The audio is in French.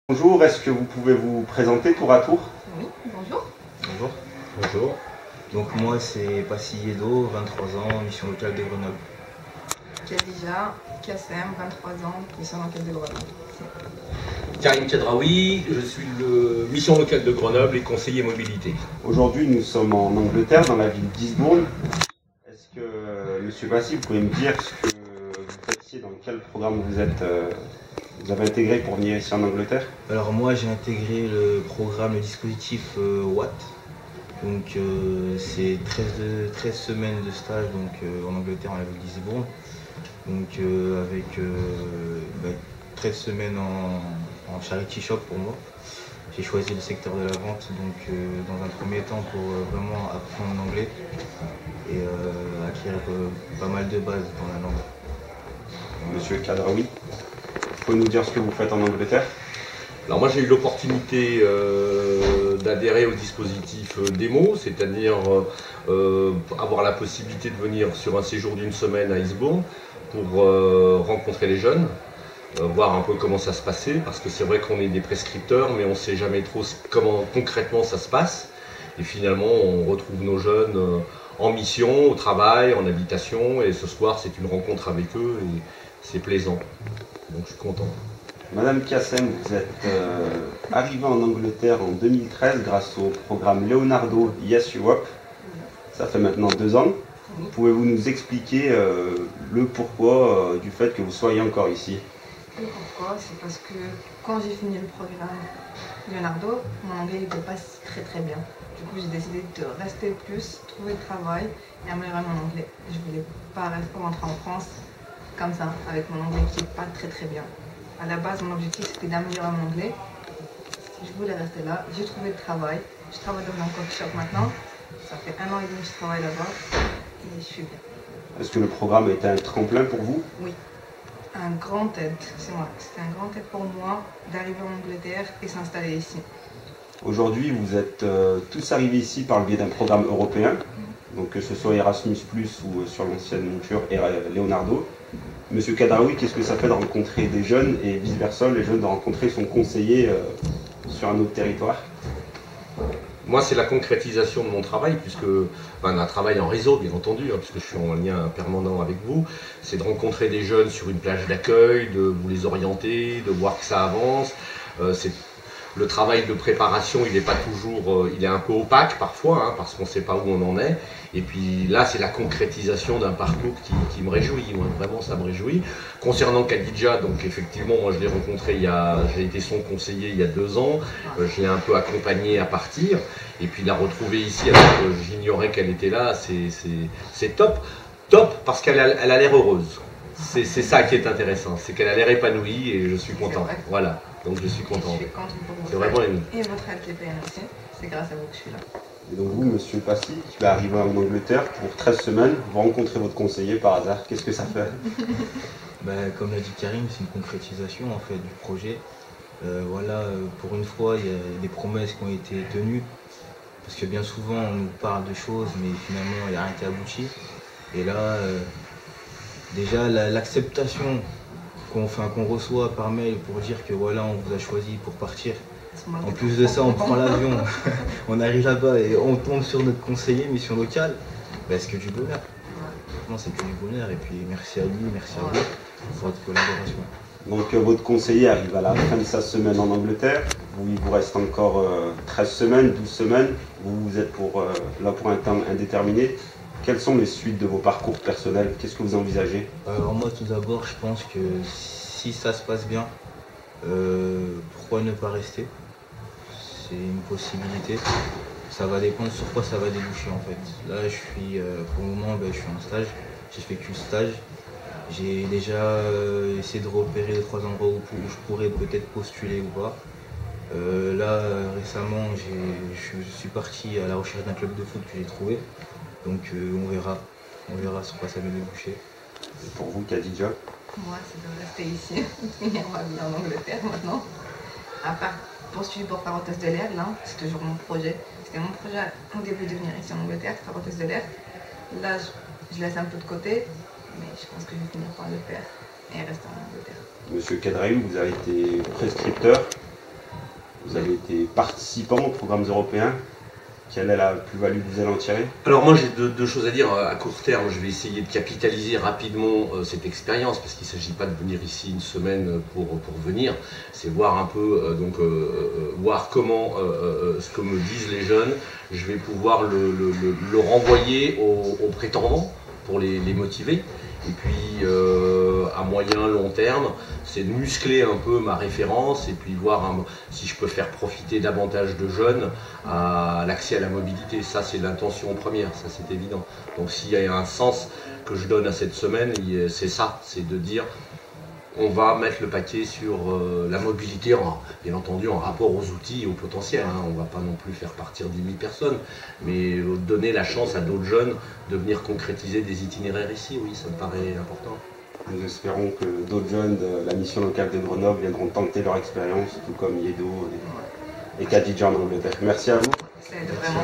Bonjour, est-ce que vous pouvez vous présenter tour à tour? Oui, bonjour. Bonjour. Bonjour. Donc moi c'est Passy Yedo, 23 ans, mission locale de Grenoble. Khadija, Kassem, 23 ans, mission locale de Grenoble. Karim Kadraoui, je suis le mission locale de Grenoble et conseiller mobilité. Aujourd'hui, nous sommes en Angleterre, dans la ville d'Eastbourne. Est-ce que, Monsieur Bassi, vous pouvez me dire ce que vous faites ici, dans quel programme vous avez intégré pour venir ici en Angleterre? Alors moi j'ai intégré le programme, le dispositif Watt. Donc c'est 13 semaines de stage en Angleterre, en la ville d'Eastbourne. Donc avec 13 semaines en charity shop pour moi. J'ai choisi le secteur de la vente dans un premier temps pour vraiment apprendre l'anglais et acquérir pas mal de bases dans la langue. Monsieur Kadraoui, vous pouvez nous dire ce que vous faites en Angleterre? Alors moi j'ai eu l'opportunité d'adhérer au dispositif démo, c'est-à-dire avoir la possibilité de venir sur un séjour d'une semaine à Eastbourne pour rencontrer les jeunes, voir un peu comment ça se passait, parce que c'est vrai qu'on est des prescripteurs, mais on ne sait jamais trop comment concrètement ça se passe. Et finalement, on retrouve nos jeunes en mission, au travail, en habitation, et ce soir, c'est une rencontre avec eux, et c'est plaisant. Donc je suis content. Madame Kassem, vous êtes arrivée en Angleterre en 2013 grâce au programme Leonardo Yes Europe. Ça fait maintenant 2 ans. Pouvez-vous nous expliquer le pourquoi du fait que vous soyez encore ici? Et pourquoi? C'est parce que quand j'ai fini le programme Leonardo, mon anglais n'était pas très bien. Du coup, j'ai décidé de rester plus, trouver le travail et améliorer mon anglais. Je voulais pas rentrer en France comme ça, avec mon anglais qui n'est pas très bien. À la base, mon objectif c'était d'améliorer mon anglais. Je voulais rester là, j'ai trouvé le travail. Je travaille dans un coffee shop maintenant. Ça fait 1 an et demi que je travaille là-bas et je suis bien. Est-ce que le programme a été un tremplin pour vous? Oui, un grand aide, c'est moi. C'était un grand aide pour moi d'arriver en Angleterre et s'installer ici. Aujourd'hui, vous êtes tous arrivés ici par le biais d'un programme européen, donc que ce soit Erasmus+, ou sur l'ancienne monture Leonardo. Monsieur Kadraoui, qu'est-ce que ça fait de rencontrer des jeunes et vice-versa, les jeunes de rencontrer son conseiller sur un autre territoire? Moi, c'est la concrétisation de mon travail, puisque un travail en réseau, bien entendu, puisque je suis en lien permanent avec vous. C'est de rencontrer des jeunes sur une plage d'accueil, de vous les orienter, de voir que ça avance. Le travail de préparation, il n'est pas toujours, il est un peu opaque parfois, parce qu'on ne sait pas où on en est. Et puis là, c'est la concrétisation d'un parcours qui me réjouit. Moi, vraiment, ça me réjouit. Concernant Khadija, donc effectivement, moi, je l'ai rencontré j'ai été son conseiller il y a 2 ans. Je l'ai un peu accompagné à partir. Et puis la retrouver ici, alors que j'ignorais qu'elle était là, c'est top. Top parce qu'elle a l'air heureuse. C'est ça qui est intéressant, c'est qu'elle a l'air épanouie et je suis content. Voilà, donc je suis content. Je suis contente pour vous. C'est vraiment aimé. Et votre aide TPN aussi, c'est grâce à vous que je suis là. Et donc vous, Monsieur Passy, qui va arriver en Angleterre pour 13 semaines, vous rencontrez votre conseiller par hasard, qu'est-ce que ça fait? Comme l'a dit Karim, c'est une concrétisation en fait du projet. Pour une fois, il y a des promesses qui ont été tenues. Parce que bien souvent, on nous parle de choses, mais finalement, il n'y a rien qui aboutit. Et là, déjà, l'acceptation qu'on reçoit par mail pour dire que voilà, on vous a choisi pour partir. En plus de ça, on prend l'avion, on arrive là-bas et on tombe sur notre conseiller, mission locale. C'est que du bonheur. Franchement, c'est que du bonheur. Et puis, merci à lui, merci à vous pour votre collaboration. Donc votre conseiller arrive à la fin de sa semaine en Angleterre. Il vous reste encore 13 semaines, 12 semaines. Vous êtes là pour un temps indéterminé. Quelles sont les suites de vos parcours personnels? Qu'est-ce que vous envisagez? Alors moi, tout d'abord, je pense que si ça se passe bien, pourquoi ne pas rester? C'est une possibilité. Ça va dépendre sur quoi ça va déboucher en fait. Là, pour le moment, je suis en stage. J'ai fait que le stage. J'ai déjà essayé de repérer les 3 endroits où je pourrais peut-être postuler ou pas. Récemment, je suis parti à la recherche d'un club de foot que j'ai trouvé. Donc on verra sur quoi ça va déboucher. Et pour vous, Khadija? Moi, c'est de rester ici, finir ma vie en Angleterre maintenant. À part poursuivre pour faire hôtesse de l'air, là, c'est toujours mon projet. C'était mon projet au début de venir ici en Angleterre, faire hôtesse de l'air. Là, je laisse un peu de côté, mais je pense que je vais finir par le faire et rester en Angleterre. Monsieur Kadraoui, vous avez été prescripteur. Vous avez été participant aux programmes européens. Quelle est la plus-value que vous allez en tirer? Alors moi j'ai deux choses à dire à court terme. Je vais essayer de capitaliser rapidement cette expérience parce qu'il ne s'agit pas de venir ici une semaine pour venir. C'est voir un peu, voir comment ce que me disent les jeunes. Je vais pouvoir le renvoyer aux prétendants pour les motiver. Et puis à moyen, long terme, c'est de muscler un peu ma référence et puis voir si je peux faire profiter davantage de jeunes à l'accès à la mobilité. Ça, c'est l'intention première, ça c'est évident. Donc s'il y a un sens que je donne à cette semaine, c'est ça, c'est de dire on va mettre le paquet sur la mobilité, bien entendu en rapport aux outils et au potentiel. Hein. On ne va pas non plus faire partir 10 000 personnes, mais donner la chance à d'autres jeunes de venir concrétiser des itinéraires ici, oui, ça me paraît important. Nous espérons que d'autres jeunes de la mission locale de Grenoble viendront tenter leur expérience, tout comme Yedo et Khadija en Angleterre. Merci à vous. C'est vraiment.